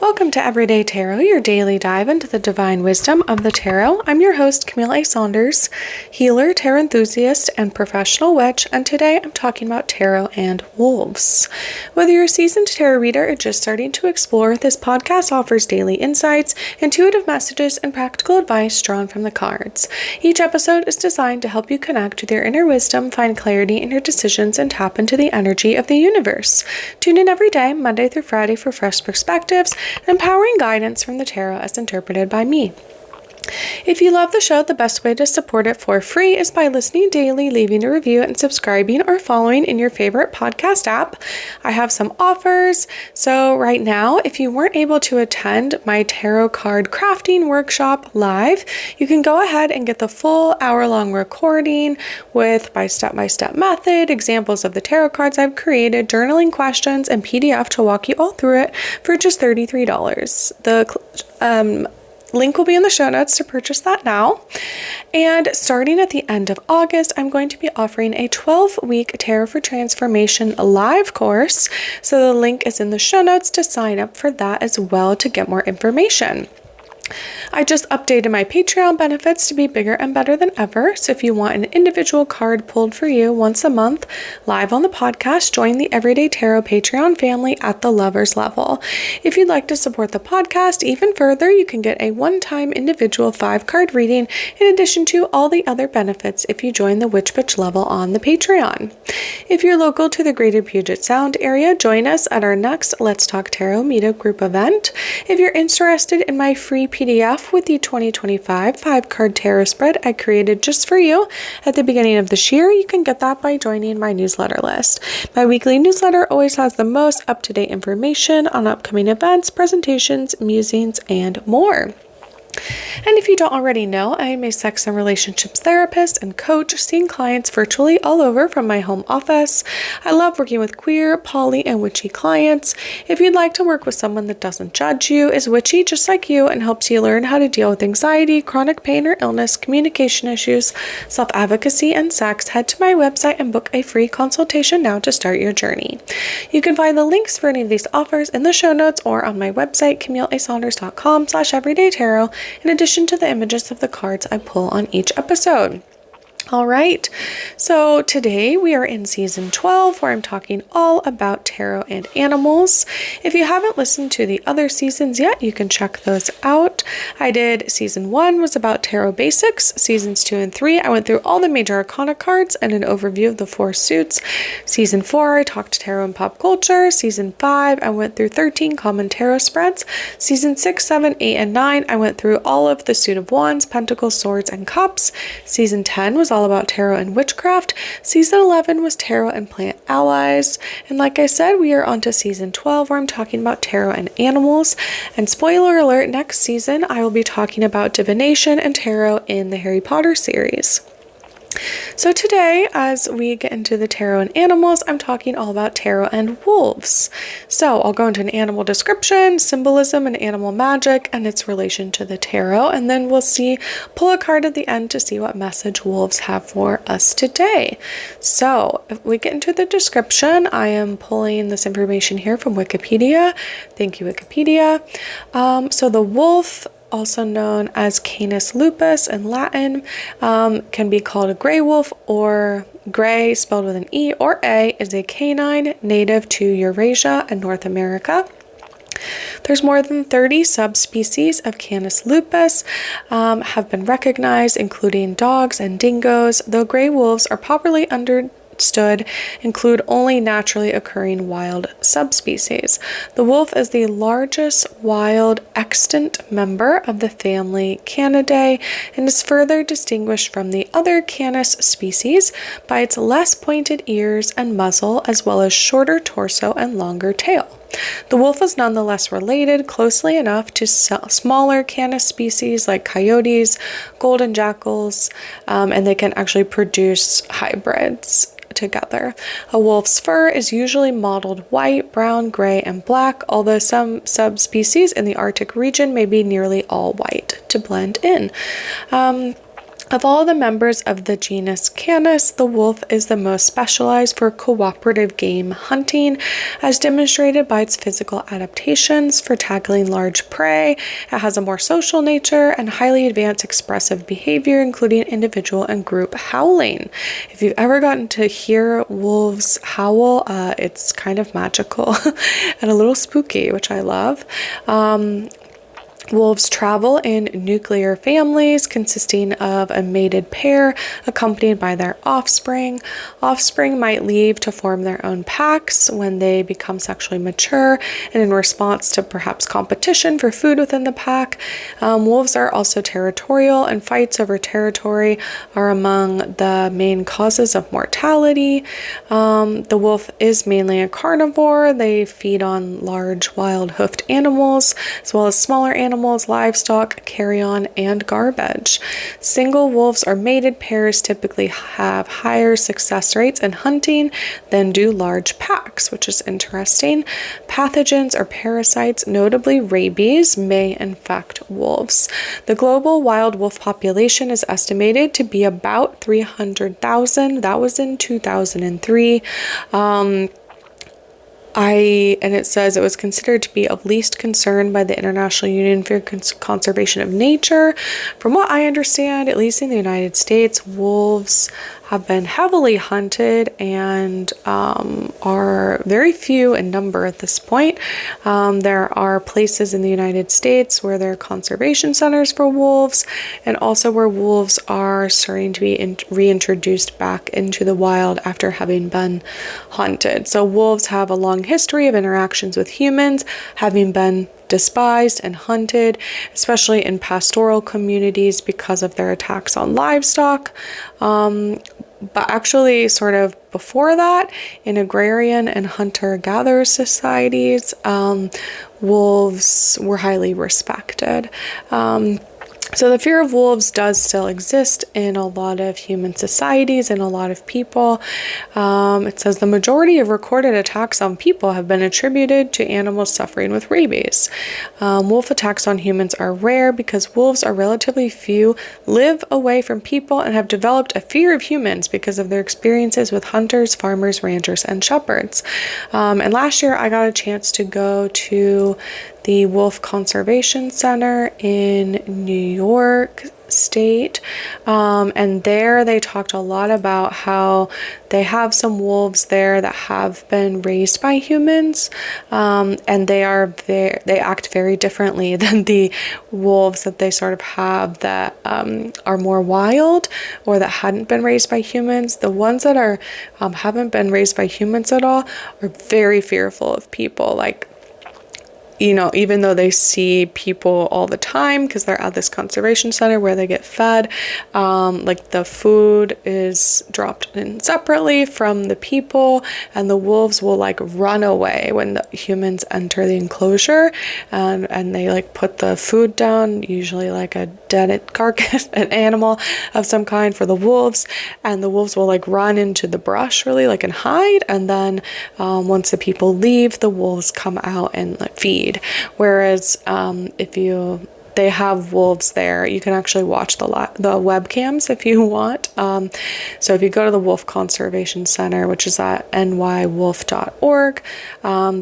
Welcome to Everyday Tarot, your daily dive into the divine wisdom of the tarot. I'm your host, Camille A. Saunders, healer, tarot enthusiast, and professional witch, and today I'm talking about tarot and wolves. Whether you're a seasoned tarot reader or just starting to explore, this podcast offers daily insights, intuitive messages, and practical advice drawn from the cards. Each episode is designed to help you connect with your inner wisdom, find clarity in your decisions, and tap into the energy of the universe. Tune in every day, Monday through Friday, for fresh perspectives and empowering guidance from the tarot as interpreted by me. If you love the show, the best way to support it for free is by listening daily, leaving a review, and subscribing or following in your favorite podcast app. I have some offers. So right now, if you weren't able to attend my tarot card crafting workshop live, you can go ahead and get the full hour-long recording with my step-by-step method, examples of the tarot cards I've created, journaling questions, and PDF to walk you all through it for just $33. The link will be in the show notes to purchase that now. And starting at the end of August, I'm going to be offering a 12-week Tarot for Transformation live course. So the link is in the show notes to sign up for that as well to get more information. I just updated my Patreon benefits to be bigger and better than ever. So if you want an individual card pulled for you once a month live on the podcast, join the Everyday Tarot Patreon family at the lovers level. If you'd like to support the podcast even further, you can get a one-time individual 5-card reading in addition to all the other benefits if you join the Witch Bitch level on the Patreon. If you're local to the Greater Puget Sound area, join us at our next Let's Talk Tarot meetup group event. If you're interested in my free PDF with the 2025 5-card tarot spread I created just for you at the beginning of this year, you can get that by joining my newsletter list. My weekly newsletter always has the most up-to-date information on upcoming events, presentations, musings, and more. And if you don't already know, I am a sex and relationships therapist and coach, seeing clients virtually all over from my home office. I love working with queer, poly, and witchy clients. If you'd like to work with someone that doesn't judge you, is witchy just like you, and helps you learn how to deal with anxiety, chronic pain or illness, communication issues, self-advocacy, and sex, head to my website and book a free consultation now to start your journey. You can find the links for any of these offers in the show notes or on my website, CamilleASaunders.com/everydaytarot, in addition to the images of the cards I pull on each episode. All right, so today we are in season 12 where I'm talking all about tarot and animals. If you haven't listened to the other seasons yet, you can check those out. I did season 1 was about tarot basics. Seasons 2 and 3, I went through all the major arcana cards and an overview of the 4 suits. Season 4, I talked tarot and pop culture. Season 5, I went through 13 common tarot spreads. Season 6, 7, 8, and 9, I went through all of the suit of wands, pentacles, swords, and cups. Season 10 was all about tarot and witchcraft. Season 11 was tarot and plant allies. And like I said, we are on to season 12 where I'm talking about tarot and animals. And spoiler alert, next season I will be talking about divination and tarot in the Harry Potter series. So today, as we get into the tarot and animals, I'm talking all about tarot and wolves. So I'll go into an animal description, symbolism, and animal magic, and its relation to the tarot, and then we'll pull a card at the end to see what message wolves have for us today. So if we get into the description, I am pulling this information here from Wikipedia. Thank you, Wikipedia. So the wolf, also known as Canis lupus in Latin, can be called a gray wolf, or gray spelled with an E or A, is a canine native to Eurasia and North America. There's more than 30 subspecies of Canis lupus have been recognized, including dogs and dingoes, though gray wolves are popularly include only naturally occurring wild subspecies. The wolf is the largest wild extant member of the family Canidae and is further distinguished from the other Canis species by its less pointed ears and muzzle, as well as shorter torso and longer tail. The wolf is nonetheless related closely enough to smaller Canis species like coyotes, golden jackals, and they can actually produce hybrids together. A wolf's fur is usually mottled white, brown, gray, and black, although some subspecies in the Arctic region may be nearly all white to blend in. Of all the members of the genus Canis, the wolf is the most specialized for cooperative game hunting, as demonstrated by its physical adaptations for tackling large prey. It has a more social nature and highly advanced expressive behavior, including individual and group howling. If you've ever gotten to hear wolves howl, it's kind of magical and a little spooky, which I love. Wolves travel in nuclear families consisting of a mated pair accompanied by their offspring. Offspring might leave to form their own packs when they become sexually mature and in response to perhaps competition for food within the pack. Wolves are also territorial, and fights over territory are among the main causes of mortality. The wolf is mainly a carnivore. They feed on large wild hoofed animals as well as smaller animals, livestock, carrion, and garbage. Single wolves or mated pairs typically have higher success rates in hunting than do large packs, which is interesting. Pathogens or parasites, notably rabies, may infect wolves. The global wild wolf population is estimated to be about 300,000. That was in 2003. And it says it was considered to be of least concern by the International Union for Conservation of Nature. From what I understand, at least in the United States, wolves have been heavily hunted and are very few in number at this point. There are places in the United States where there are conservation centers for wolves, and also where wolves are starting to be reintroduced back into the wild after having been hunted. So wolves have a long history of interactions with humans, having been despised and hunted, especially in pastoral communities because of their attacks on livestock. But actually, sort of before that, in agrarian and hunter-gatherer societies, wolves were highly respected. So the fear of wolves does still exist in a lot of human societies and a lot of people. It says the majority of recorded attacks on people have been attributed to animals suffering with rabies. Wolf attacks on humans are rare because wolves are relatively few, live away from people, and have developed a fear of humans because of their experiences with hunters, farmers, ranchers, and shepherds. And last year I got a chance to go to the Wolf Conservation Center in New York State, and there they talked a lot about how they have some wolves there that have been raised by humans, and they act very differently than the wolves that they sort of have that are more wild or that hadn't been raised by humans. The ones that are haven't been raised by humans at all are very fearful of people. Like, you know, even though they see people all the time because they're at this conservation center where they get fed, like the food is dropped in separately from the people, and the wolves will like run away when the humans enter the enclosure, and they like put the food down, usually like a dead carcass, an animal of some kind for the wolves, and the wolves will like run into the brush really like and hide, and then once the people leave, the wolves come out and like feed. Whereas they have wolves there, you can actually watch the webcams if you want. So if you go to the Wolf Conservation Center, which is at nywolf.org,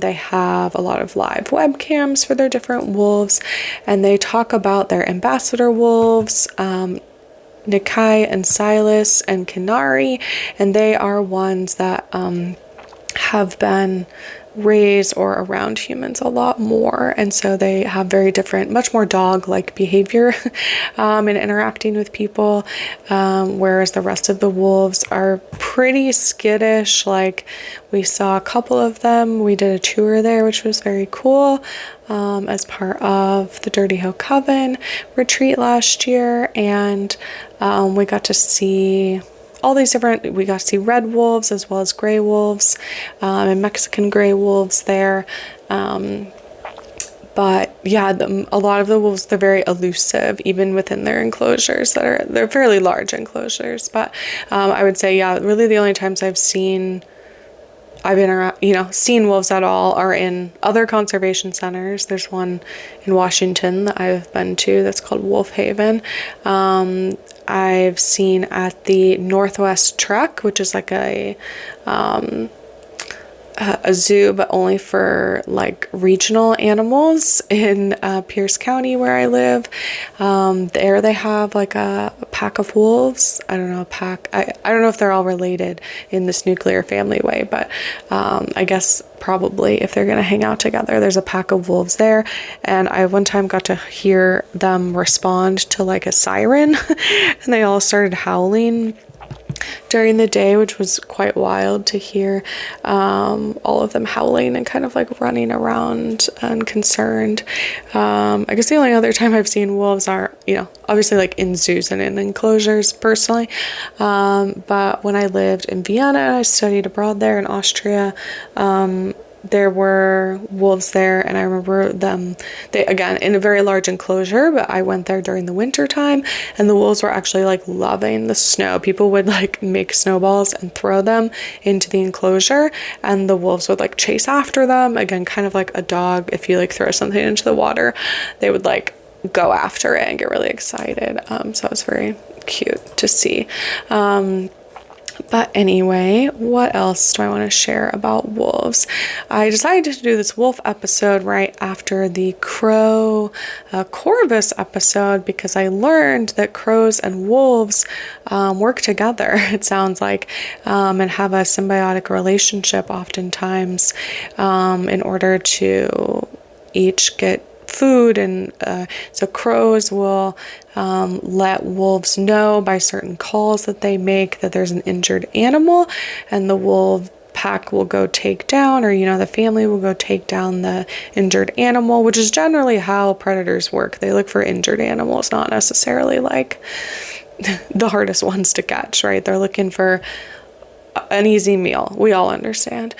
they have a lot of live webcams for their different wolves, and they talk about their ambassador wolves, Nikai and Silas and Kinari, and they are ones that have been raised or around humans a lot more, and so they have very different, much more dog-like behavior in interacting with people, whereas the rest of the wolves are pretty skittish. Like, we saw a couple of them, we did a tour there, which was very cool, as part of the Dirty Hill Coven retreat last year, and we got to see we got to see red wolves as well as gray wolves, and Mexican gray wolves there. But yeah, a lot of the wolves, they're very elusive, even within their enclosures they're fairly large enclosures. But I would say, yeah, really the only times I've seen I've been around, seen wolves at all are in other conservation centers. There's one in Washington that I've been to that's called Wolf Haven. I've seen at the Northwest Trek, which is like a zoo, but only for like regional animals in Pierce County where I live. There they have like a pack of wolves. I don't know, I don't know if they're all related in this nuclear family way, but I guess probably if they're going to hang out together, there's a pack of wolves there. And I one time got to hear them respond to like a siren and they all started howling during the day, which was quite wild to hear, all of them howling and kind of like running around and concerned. I guess the only other time I've seen wolves are, obviously like in zoos and in enclosures personally. But when I lived in Vienna and I studied abroad there in Austria, there were wolves there, and I remember them, again, in a very large enclosure, but I went there during the winter time, and the wolves were actually like loving the snow. People would like make snowballs and throw them into the enclosure, and the wolves would like chase after them. Again, kind of like a dog, if you like throw something into the water, they would like go after it and get really excited. So it was very cute to see. But anyway, what else do I want to share about wolves? I decided to do this wolf episode right after the crow corvus episode because I learned that crows and wolves work together, it sounds like, and have a symbiotic relationship oftentimes in order to each get food. And so crows will let wolves know by certain calls that they make that there's an injured animal, and the wolf pack will go take down, or the family will go take down the injured animal, which is generally how predators work. They look for injured animals, not necessarily like the hardest ones to catch, right? They're looking for an easy meal. We all understand.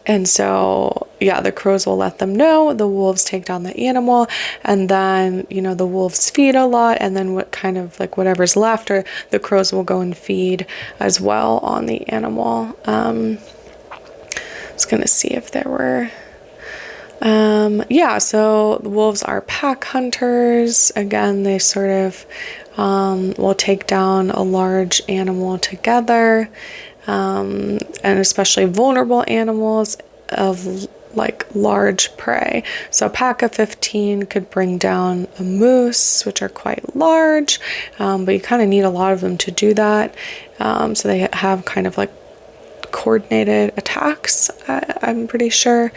And so, the crows will let them know, the wolves take down the animal, and then, the wolves feed a lot, and then what kind of like whatever's left, or the crows will go and feed as well on the animal. I was going to see if there were, so the wolves are pack hunters. Again, they sort of will take down a large animal together. And especially vulnerable animals of like large prey. So a pack of 15 could bring down a moose, which are quite large, but you kind of need a lot of them to do that. So they have kind of like coordinated attacks, I'm pretty sure.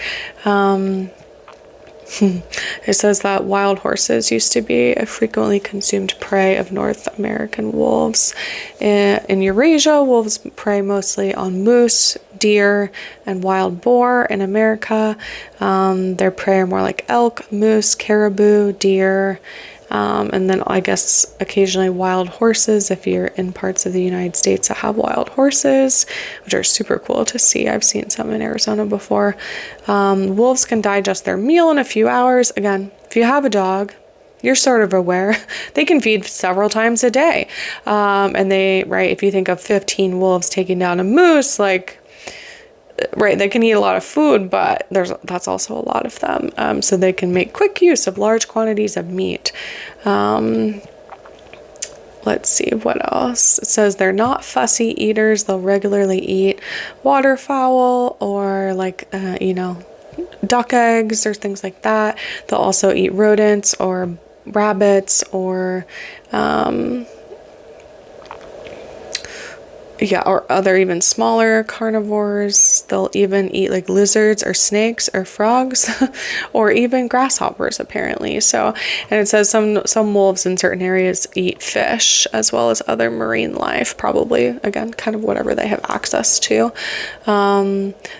It says that wild horses used to be a frequently consumed prey of North American wolves. In Eurasia, wolves prey mostly on moose, deer, and wild boar. In America, their prey are more like elk, moose, caribou, deer, and then I guess occasionally wild horses if you're in parts of the United States that have wild horses, which are super cool to see. I've seen some in Arizona before. Wolves can digest their meal in a few hours. Again, if you have a dog, you're sort of aware. They can feed several times a day. And if you think of 15 wolves taking down a moose, they can eat a lot of food, but that's also a lot of them. So they can make quick use of large quantities of meat. Let's see what else. It says they're not fussy eaters. They'll regularly eat waterfowl or duck eggs or things like that. They'll also eat rodents or rabbits or or other even smaller carnivores. They'll even eat like lizards or snakes or frogs or even grasshoppers apparently. So, and it says some wolves in certain areas eat fish as well as other marine life, probably again kind of whatever they have access to.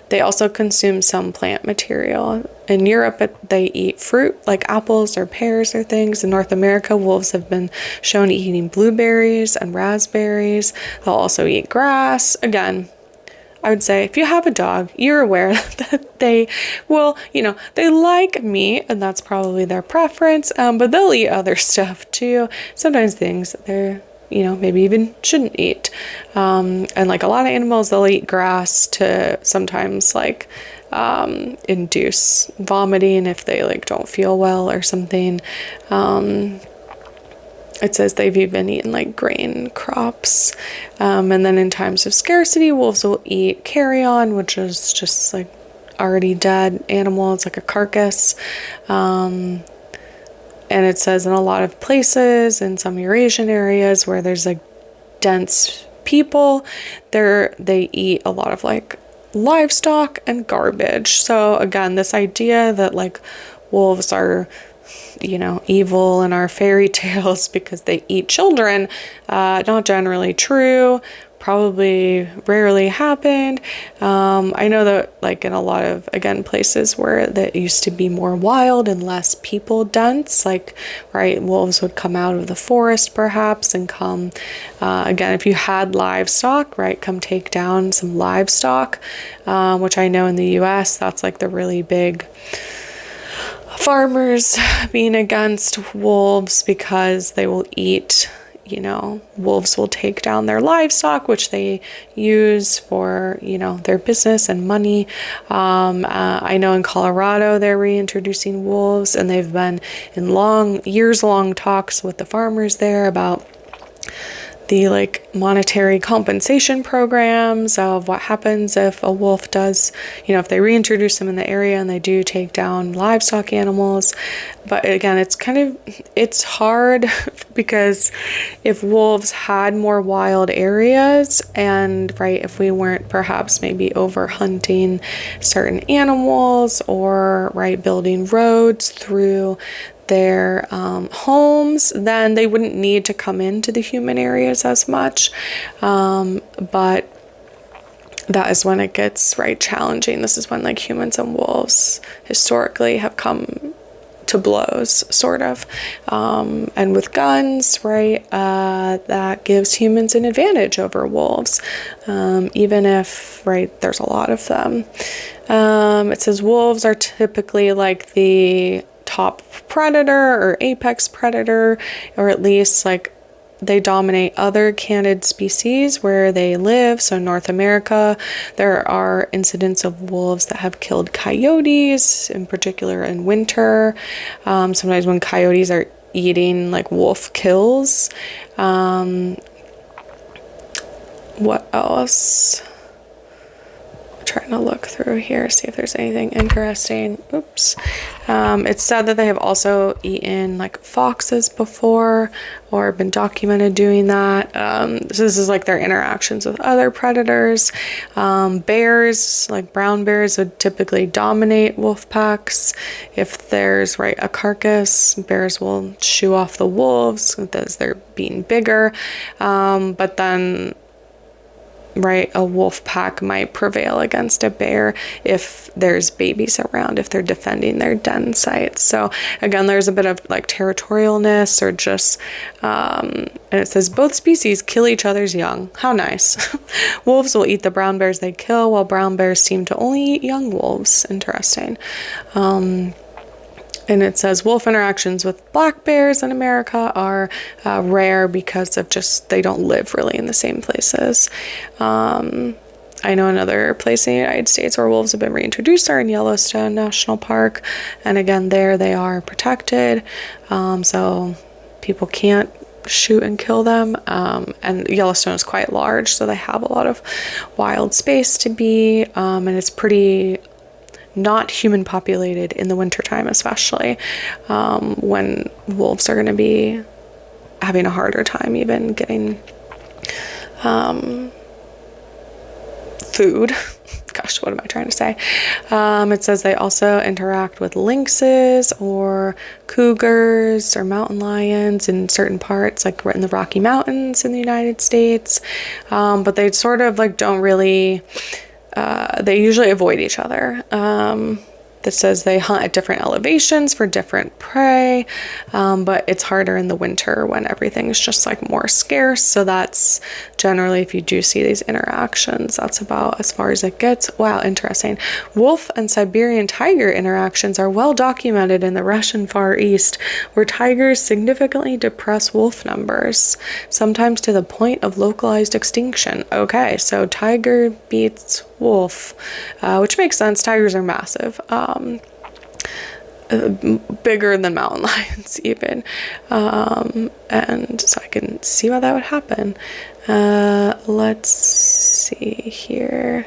They also consume some plant material. In Europe, they eat fruit like apples or pears or things. In North America, wolves have been shown eating blueberries and raspberries. They'll also eat grass. Again, I would say if you have a dog, you're aware that they will, they like meat, and that's probably their preference, but they'll eat other stuff too. Sometimes things that they're maybe even shouldn't eat. And like a lot of animals, they'll eat grass to sometimes like induce vomiting if they like don't feel well or something. It says they've even eaten like grain crops. And then in times of scarcity, wolves will eat carrion, which is just like already dead animal. It's like a carcass. And it says in a lot of places, in some Eurasian areas where there's like dense people, they eat a lot of like livestock and garbage. So again, this idea that like wolves are evil in our fairy tales because they eat children, not generally true, probably rarely happened. I know that like in a lot of, again, places where that used to be more wild and less people dense, like, right, wolves would come out of the forest perhaps and come, again, if you had livestock, right, come take down some livestock, which I know in the US, that's like the really big farmers being against wolves because they will eat, wolves will take down their livestock, which they use for, their business and money. I know in Colorado, they're reintroducing wolves, and they've been in years-long talks with the farmers there about the like monetary compensation programs of what happens if a wolf does, if they reintroduce them in the area and they do take down livestock animals. But again, it's hard because if wolves had more wild areas and, right, if we weren't perhaps maybe over hunting certain animals or, right, building roads through their homes, then they wouldn't need to come into the human areas as much. But that is when it gets, right, challenging. This is when like humans and wolves historically have come to blows, sort of. And with guns, right, that gives humans an advantage over wolves, even if, right, there's a lot of them. It says wolves are typically like the top predator or apex predator, or at least like they dominate other canid species where they live. So North America, there are incidents of wolves that have killed coyotes, in particular in winter. Sometimes when coyotes are eating like wolf kills. What else? Trying to look through here, see if there's anything interesting. Oops. It's said that they have also eaten like foxes before or been documented doing that. So this is like their interactions with other predators. Bears, like brown bears, would typically dominate wolf packs. If there's, right, a carcass, bears will shoo off the wolves as they're being bigger. But then, right, a wolf pack might prevail against a bear if there's babies around, if they're defending their den sites. So again, there's a bit of like territorialness or just, and it says both species kill each other's young. How nice. Wolves will eat the brown bears they kill, while brown bears seem to only eat young wolves. Interesting. And it says wolf interactions with black bears in America are rare because of just they don't live really in the same places. I know another place in the United States where wolves have been reintroduced are in Yellowstone National Park. And again, there they are protected. So people can't shoot and kill them. And Yellowstone is quite large, so they have a lot of wild space to be. And it's pretty not human populated in the wintertime, especially when wolves are going to be having a harder time even getting food. Gosh, what am I trying to say? It says they also interact with lynxes or cougars or mountain lions in certain parts, like in the Rocky Mountains in the United States. But they sort of like don't really, they usually avoid each other. that says they hunt at different elevations for different prey, but it's harder in the winter when everything's just like more scarce. So that's generally, if you do see these interactions, that's about as far as it gets. Wow, interesting. Wolf and Siberian tiger interactions are well documented in the Russian Far East, where tigers significantly depress wolf numbers, sometimes to the point of localized extinction. Okay, so tiger beats wolf, which makes sense. Tigers are massive. Bigger than mountain lions even, and so I can see why that would happen. Let's see here.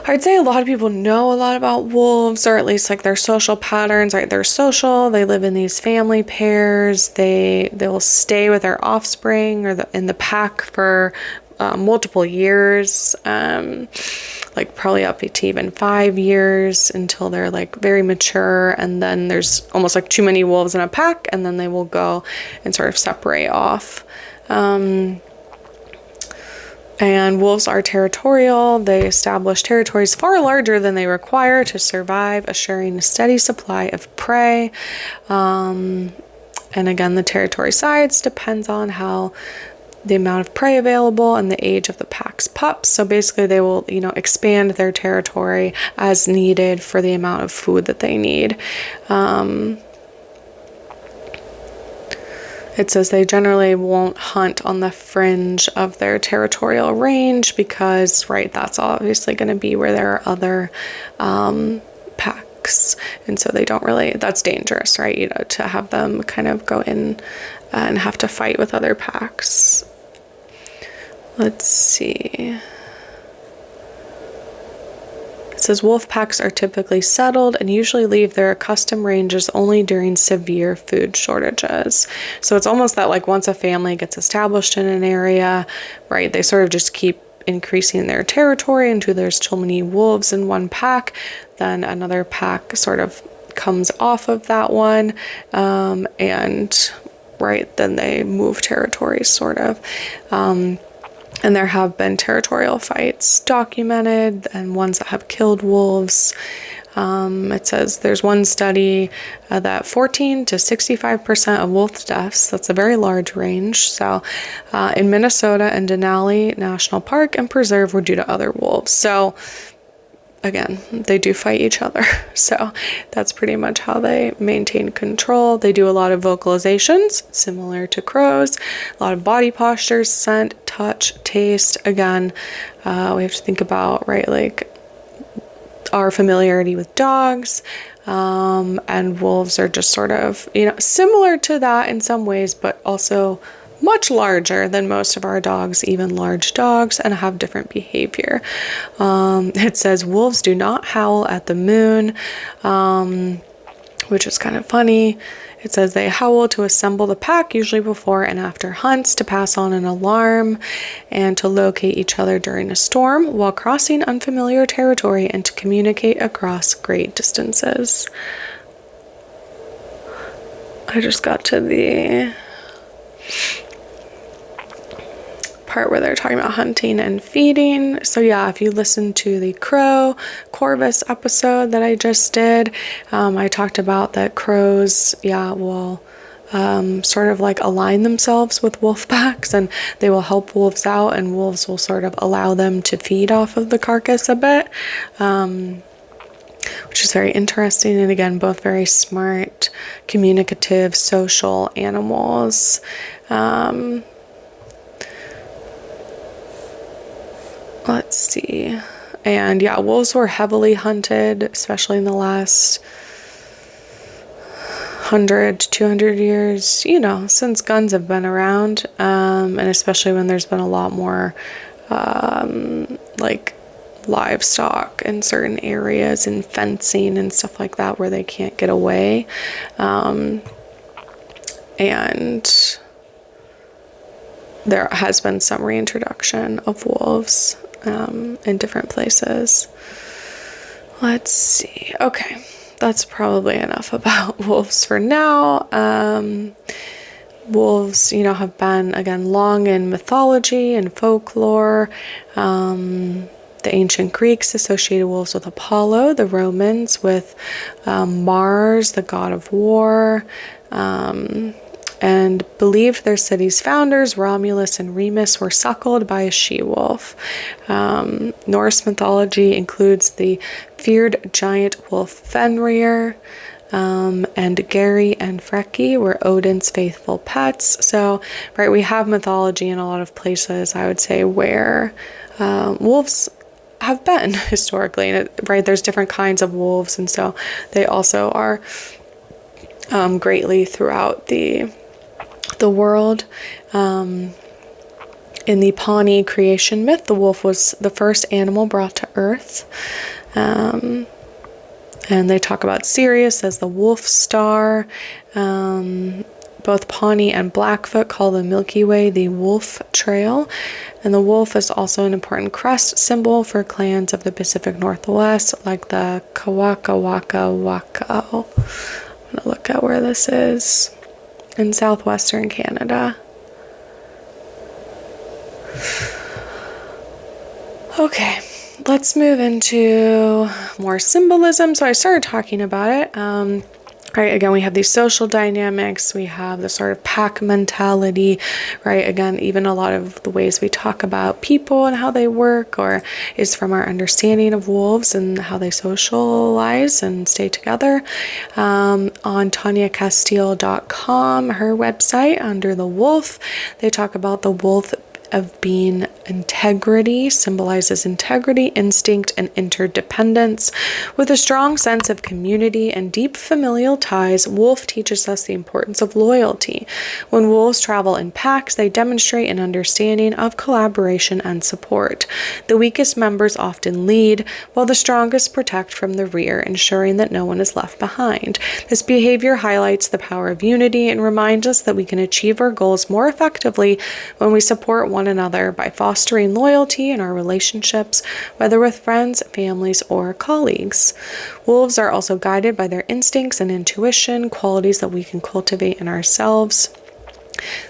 I'd say a lot of people know a lot about wolves, or at least like their social patterns, right? They're social, they live in these family pairs, they will stay with their offspring or in the pack for multiple years, like probably up to even 5 years, until they're like very mature, and then there's almost like too many wolves in a pack, and then they will go and sort of separate off. And wolves are territorial. They establish territories far larger than they require to survive, assuring a steady supply of prey. And again, the territory size depends on how the amount of prey available and the age of the pack's pups. So basically they will, expand their territory as needed for the amount of food that they need. It says they generally won't hunt on the fringe of their territorial range because, right, that's obviously going to be where there are other packs. And so they don't really, that's dangerous, right? To have them kind of go in and have to fight with other packs. Let's see. It says wolf packs are typically settled and usually leave their accustomed ranges only during severe food shortages. So it's almost that like once a family gets established in an area, right, they sort of just keep increasing their territory until there's too many wolves in one pack. Then another pack sort of comes off of that one, and right, then they move territories sort of. And there have been territorial fights documented and ones that have killed wolves. It says there's one study that 14 to 65% of wolf deaths, that's a very large range, so in Minnesota and Denali National Park and Preserve were due to other wolves. So again, they do fight each other. So that's pretty much how they maintain control. They do a lot of vocalizations, similar to crows, a lot of body postures, scent, touch, taste. Again, we have to think about, right, like our familiarity with dogs, and wolves are just sort of, similar to that in some ways, but also much larger than most of our dogs, even large dogs, and have different behavior. It says wolves do not howl at the moon, which is kind of funny. It says they howl to assemble the pack, usually before and after hunts, to pass on an alarm and to locate each other during a storm while crossing unfamiliar territory and to communicate across great distances. I just got to the part where they're talking about hunting and feeding. So yeah, if you listen to the crow Corvus episode that I just did, I talked about that crows, will sort of like align themselves with wolf packs, and they will help wolves out, and wolves will sort of allow them to feed off of the carcass a bit, which is very interesting. And again, both very smart, communicative, social animals. Let's see. And yeah, wolves were heavily hunted, especially in the last 100 to 200 years, since guns have been around, and especially when there's been a lot more like livestock in certain areas and fencing and stuff like that where they can't get away. And there has been some reintroduction of wolves in different places. Let's see. Okay, that's probably enough about wolves for now. Wolves, have been, again, long in mythology and folklore. The ancient Greeks associated wolves with Apollo, the Romans with Mars, the god of war, and believed their city's founders, Romulus and Remus, were suckled by a she-wolf. Norse mythology includes the feared giant wolf Fenrir, and Geri and Freki were Odin's faithful pets. So, right, we have mythology in a lot of places, I would say, where wolves have been historically, and right, there's different kinds of wolves, and so they also are greatly throughout the world. In the Pawnee creation myth, the wolf was the first animal brought to earth. And they talk about Sirius as the wolf star. Both Pawnee and Blackfoot call the Milky Way the Wolf Trail. And the wolf is also an important crest symbol for clans of the Pacific Northwest, like the Kawakawaka. I'm going to look at where this is. In southwestern Canada. Okay, let's move into more symbolism. So I started talking about it. Right, again, we have these social dynamics, we have the sort of pack mentality, right? Again, even a lot of the ways we talk about people and how they work or is from our understanding of wolves and how they socialize and stay together. On TanyaCastile.com, her website, under the wolf, they talk about the wolf of being integrity, symbolizes integrity, instinct, and interdependence. With a strong sense of community and deep familial ties, wolf teaches us the importance of loyalty. When wolves travel in packs, they demonstrate an understanding of collaboration and support. The weakest members often lead, while the strongest protect from the rear, ensuring that no one is left behind. This behavior highlights the power of unity and reminds us that we can achieve our goals more effectively when we support one another by fostering loyalty in our relationships, whether with friends, families, or colleagues. Wolves are also guided by their instincts and intuition, qualities that we can cultivate in ourselves.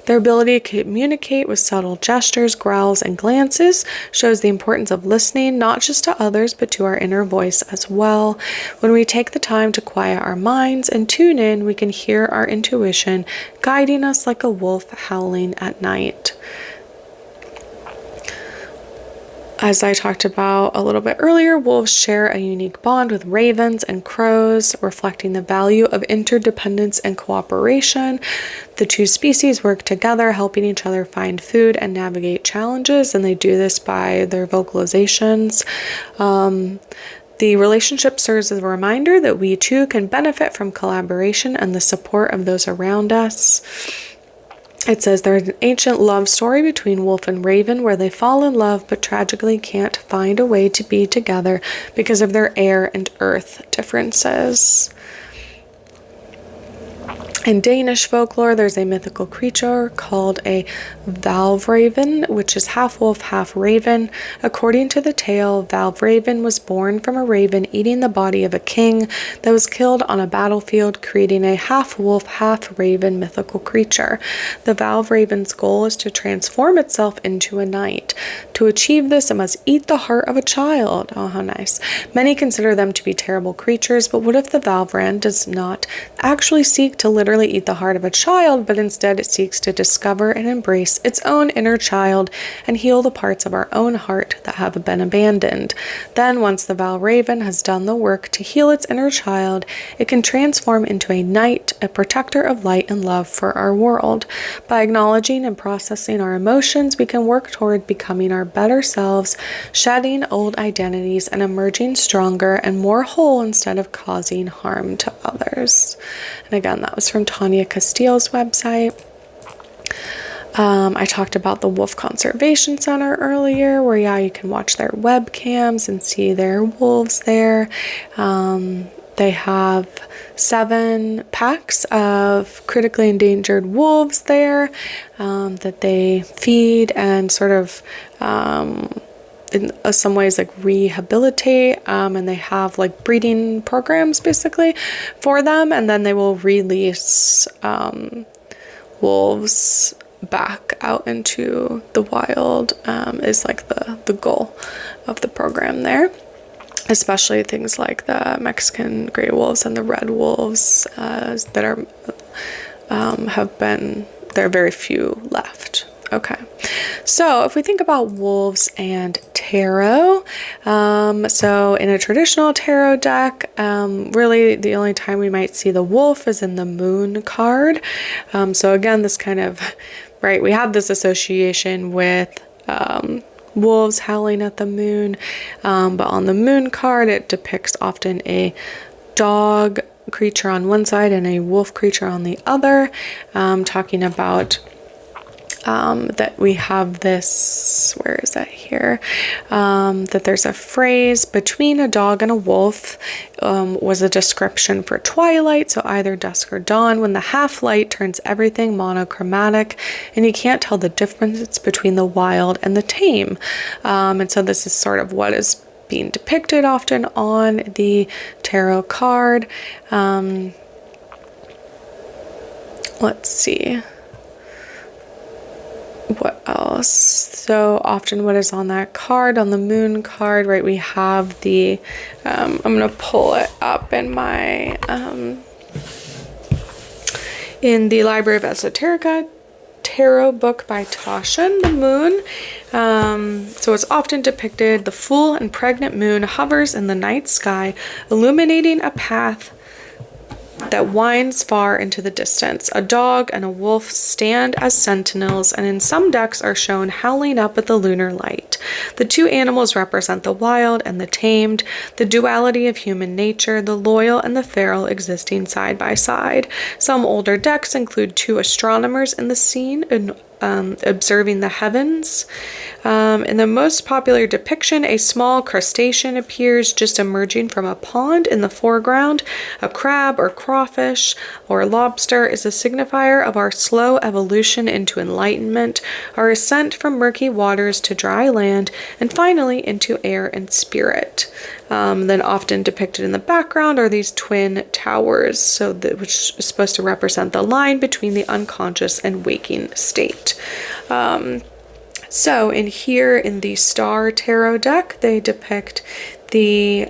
Their ability to communicate with subtle gestures, growls, and glances shows the importance of listening, not just to others, but to our inner voice as well. When we take the time to quiet our minds and tune in, we can hear our intuition guiding us like a wolf howling at night. As I talked about a little bit earlier, wolves share a unique bond with ravens and crows, reflecting the value of interdependence and cooperation. The two species work together, helping each other find food and navigate challenges, and they do this by their vocalizations. The relationship serves as a reminder that we too can benefit from collaboration and the support of those around us. It says there's an ancient love story between wolf and raven where they fall in love but tragically can't find a way to be together because of their air and earth differences. In Danish folklore, there's a mythical creature called a valvraven, which is half wolf, half raven. According to the tale, valvraven was born from a raven eating the body of a king that was killed on a battlefield, creating a half wolf, half raven mythical creature. The valvraven's goal is to transform itself into a knight. To achieve this, it must eat the heart of a child. Oh, how nice. Many consider them to be terrible creatures, but what if the valvran does not actually seek to literally eat the heart of a child, but instead it seeks to discover and embrace its own inner child and heal the parts of our own heart that have been abandoned. Then, once the valraven has done the work to heal its inner child, it can transform into a knight, a protector of light and love for our world. By acknowledging and processing our emotions, we can work toward becoming our better selves, shedding old identities, and emerging stronger and more whole instead of causing harm to others. And again, that was from Tanya Castile's website. I talked about the Wolf Conservation Center earlier, where you can watch their webcams and see their wolves there. They have 7 packs of critically endangered wolves there that they feed and sort of in some ways like rehabilitate, and they have like breeding programs basically for them, and then they will release wolves back out into the wild is like the goal of the program there. Especially things like the Mexican gray wolves and the red wolves that are there are very few left. Okay, so if we think about wolves and tarot, so in a traditional tarot deck, really the only time we might see the wolf is in the moon card. So again, this kind of, right, we have this association with wolves howling at the moon, but on the moon card it depicts often a dog creature on one side and a wolf creature on the other, talking about that we have this, where is that here, that there's a phrase, between a dog and a wolf, was a description for twilight, so either dusk or dawn, when the half light turns everything monochromatic and you can't tell the difference between the wild and the tame. And so this is sort of what is being depicted often on the tarot card. Let's see. What else? So often what is on that card, on the moon card, right, we have the, I'm going to pull it up in my, in the Library of Esoterica tarot book by Toshin, the moon. So it's often depicted, the full and pregnant moon hovers in the night sky, illuminating a path that winds far into the distance. A dog and a wolf stand as sentinels, and in some decks are shown howling up at the lunar light. The two animals represent the wild and the tamed, the duality of human nature, the loyal and the feral existing side by side. Some older decks include two astronomers in the scene observing the heavens. In the most popular depiction, a small crustacean appears just emerging from a pond in the foreground. A crab or crawfish or lobster is a signifier of our slow evolution into enlightenment, our ascent from murky waters to dry land, and finally into air and spirit. Then often depicted in the background are these twin towers, which is supposed to represent the line between the unconscious and waking state. So in the Star Tarot deck, they depict the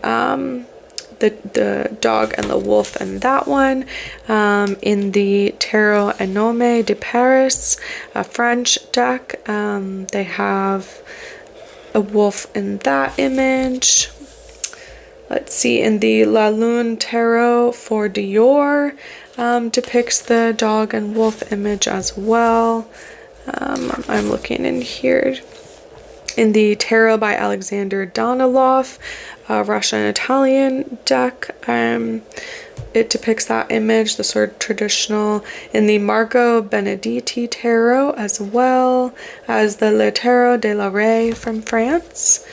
dog and the wolf in that one. In the Tarot Anome de Paris, a French deck, they have a wolf in that image. Let's see, in the La Lune Tarot for Dior, depicts the dog and wolf image as well. I'm looking in here. In the Tarot by Alexander Daniloff, Russian-Italian deck, it depicts that image, the sort of traditional. In the Marco Benedetti Tarot, as well as the Le Tarot de la Rey from France.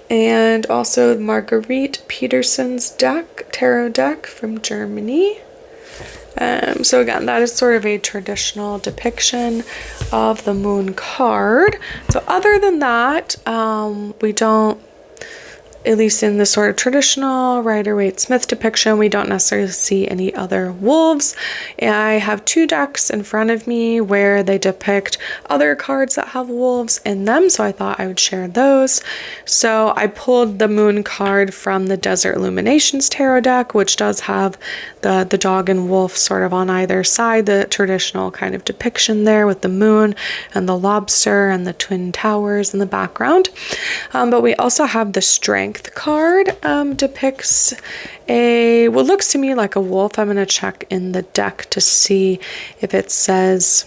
And also Marguerite Peterson's tarot deck from Germany. So again, that is sort of a traditional depiction of the moon card. So other than that, we don't, at least in the sort of traditional Rider-Waite-Smith depiction, we don't necessarily see any other wolves. I have two decks in front of me where they depict other cards that have wolves in them, so I thought I would share those. So I pulled the moon card from the Desert Illuminations Tarot deck, which does have the dog and wolf sort of on either side, the traditional kind of depiction there with the moon and the lobster and the twin towers in the background. But we also have the Strength card, depicts what looks to me like a wolf. I'm going to check in the deck to see if it says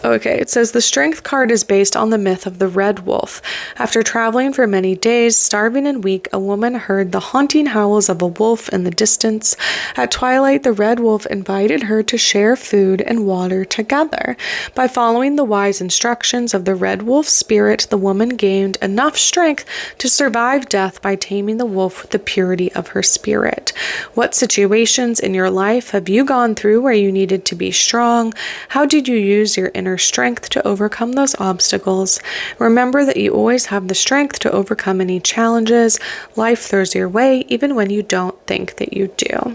okay, it says the Strength card is based on the myth of the red wolf. After traveling for many days, starving and weak, a woman heard the haunting howls of a wolf in the distance. At twilight, the red wolf invited her to share food and water together. By following the wise instructions of the red wolf spirit, the woman gained enough strength to survive death by taming the wolf with the purity of her spirit. What situations in your life have you gone through where you needed to be strong? How did you use your inner strength to overcome those obstacles? Remember that you always have the strength to overcome any challenges life throws your way, even when you don't think that you do.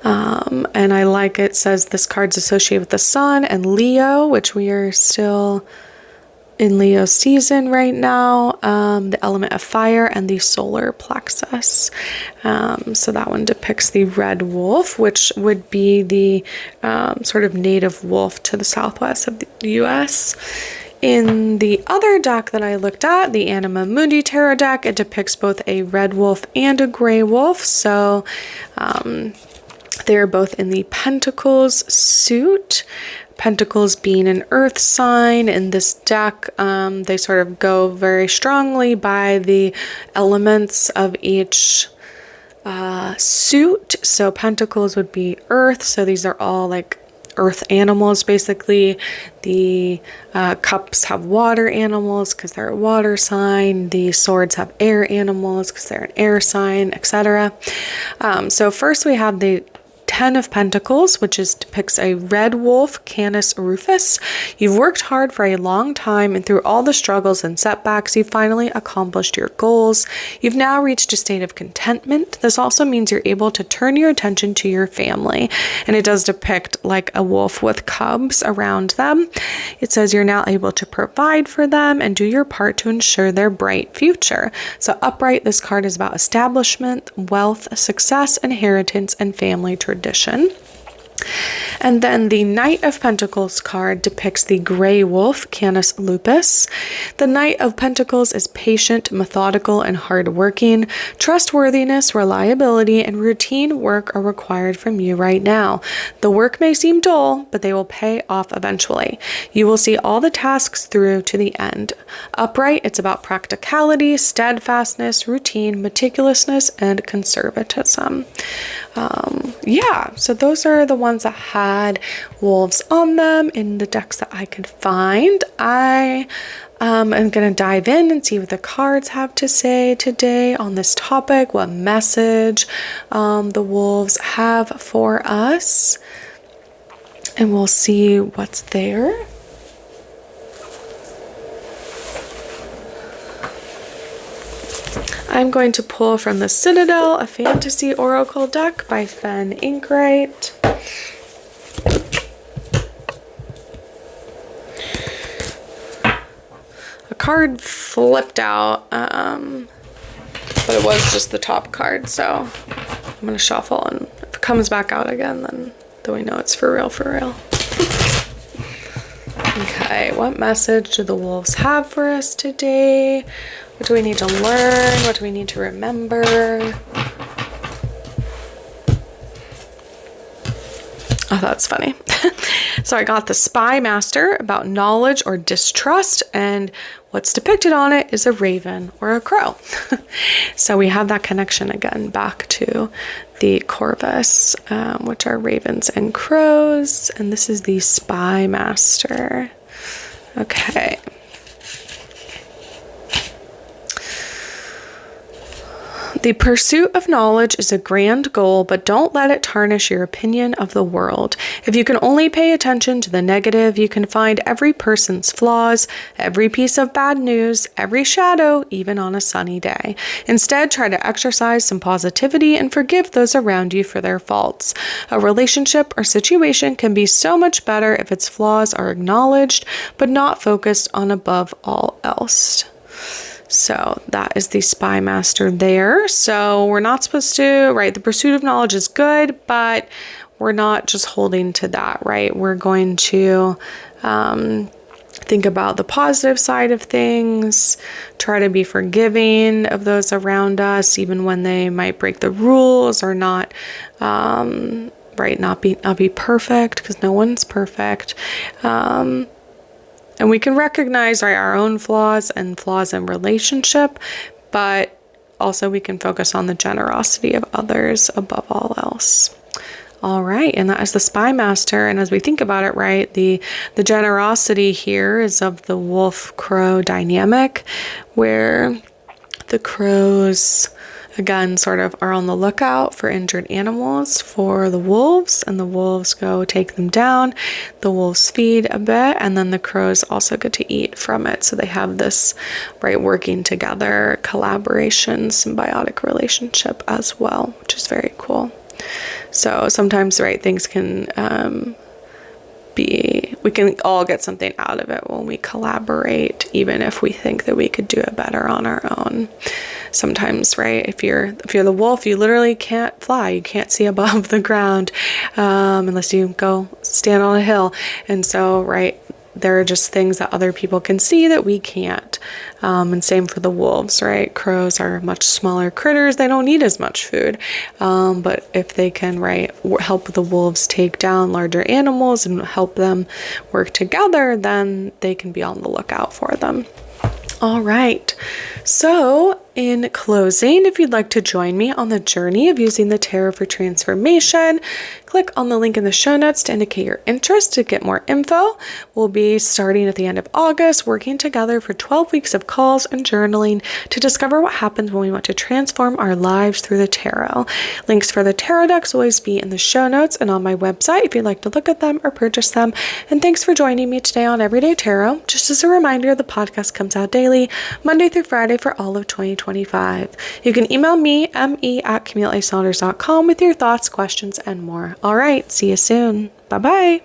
And I like it says this card's associated with the sun and Leo, which we are still in Leo season right now, the element of fire and the solar plexus. So that one depicts the red wolf, which would be the sort of native wolf to the southwest of the US. In the other deck that I looked at, the Anima Mundi Tarot deck, it depicts both a red wolf and a gray wolf. So they're both in the Pentacles suit. Pentacles being an earth sign. In this deck, they sort of go very strongly by the elements of each suit. So Pentacles would be earth. So these are all like earth animals, basically. The cups have water animals because they're a water sign. The swords have air animals because they're an air sign, etc. So first we have the Ten of Pentacles, which depicts a red wolf, Canis rufus. You've worked hard for a long time, and through all the struggles and setbacks, you've finally accomplished your goals. You've now reached a state of contentment. This also means you're able to turn your attention to your family, and it does depict like a wolf with cubs around them. It says you're now able to provide for them and do your part to ensure their bright future. So upright, this card is about establishment, wealth, success, inheritance, and family tradition. And then the Knight of Pentacles card depicts the gray wolf, Canis lupus. The Knight of Pentacles is patient, methodical, and hardworking. Trustworthiness, reliability, and routine work are required from you right now. The work may seem dull, but they will pay off eventually. You will see all the tasks through to the end. Upright, it's about practicality, steadfastness, routine, meticulousness, and conservatism. Yeah, so those are the ones that had wolves on them in the decks that I could find. I am going to dive in and see what the cards have to say today on this topic, what message the wolves have for us, and we'll see what's there. I'm going to pull from the Citadel, a fantasy oracle deck by Fen Inkwright. A card flipped out, but it was just the top card, so I'm going to shuffle, and if it comes back out again, then we know it's for real, for real. Okay, what message do the wolves have for us today? What do we need to learn? What do we need to remember? Oh, that's funny. So I got the Spy Master about knowledge or distrust, and what's depicted on it is a raven or a crow. So we have that connection again back to the Corvus, which are ravens and crows, and this is the Spy Master. Okay. The pursuit of knowledge is a grand goal, but don't let it tarnish your opinion of the world. If you can only pay attention to the negative, you can find every person's flaws, every piece of bad news, every shadow, even on a sunny day. Instead, try to exercise some positivity and forgive those around you for their faults. A relationship or situation can be so much better if its flaws are acknowledged, but not focused on above all else. So that is the Spy Master there. So we're not supposed to, right? The pursuit of knowledge is good, but we're not just holding to that, right? We're going to think about the positive side of things, try to be forgiving of those around us, even when they might break the rules or not, right? Not be perfect, because no one's perfect. And we can recognize, right, our own flaws and flaws in relationship, but also we can focus on the generosity of others above all else. All right, and that is the Spy Master. And as we think about it, right, the generosity here is of the wolf-crow dynamic, where the crows, again, sort of are on the lookout for injured animals for the wolves, and the wolves go take them down. The wolves feed a bit, and then the crows also get to eat from it. So they have this, right, working together, collaboration, symbiotic relationship as well, which is very cool. So sometimes, right, things can we can all get something out of it when we collaborate, even if we think that we could do it better on our own. Sometimes, right, if you're the wolf, you literally can't fly. You can't see above the ground unless you go stand on a hill. And so, right, there are just things that other people can see that we can't. And same for the wolves, right? Crows are much smaller critters. They don't need as much food. But if they can, right, help the wolves take down larger animals and help them work together, then they can be on the lookout for them. All right. So in closing, if you'd like to join me on the journey of using the tarot for transformation, click on the link in the show notes to indicate your interest to get more info. We'll be starting at the end of August, working together for 12 weeks of calls and journaling to discover what happens when we want to transform our lives through the tarot. Links for the tarot decks will always be in the show notes and on my website if you'd like to look at them or purchase them. And thanks for joining me today on Everyday Tarot. Just as a reminder, the podcast comes out daily, Monday through Friday for all of 2025. You can email me, me@CamilleASaunders.com with your thoughts, questions, and more. All right, see you soon. Bye-bye.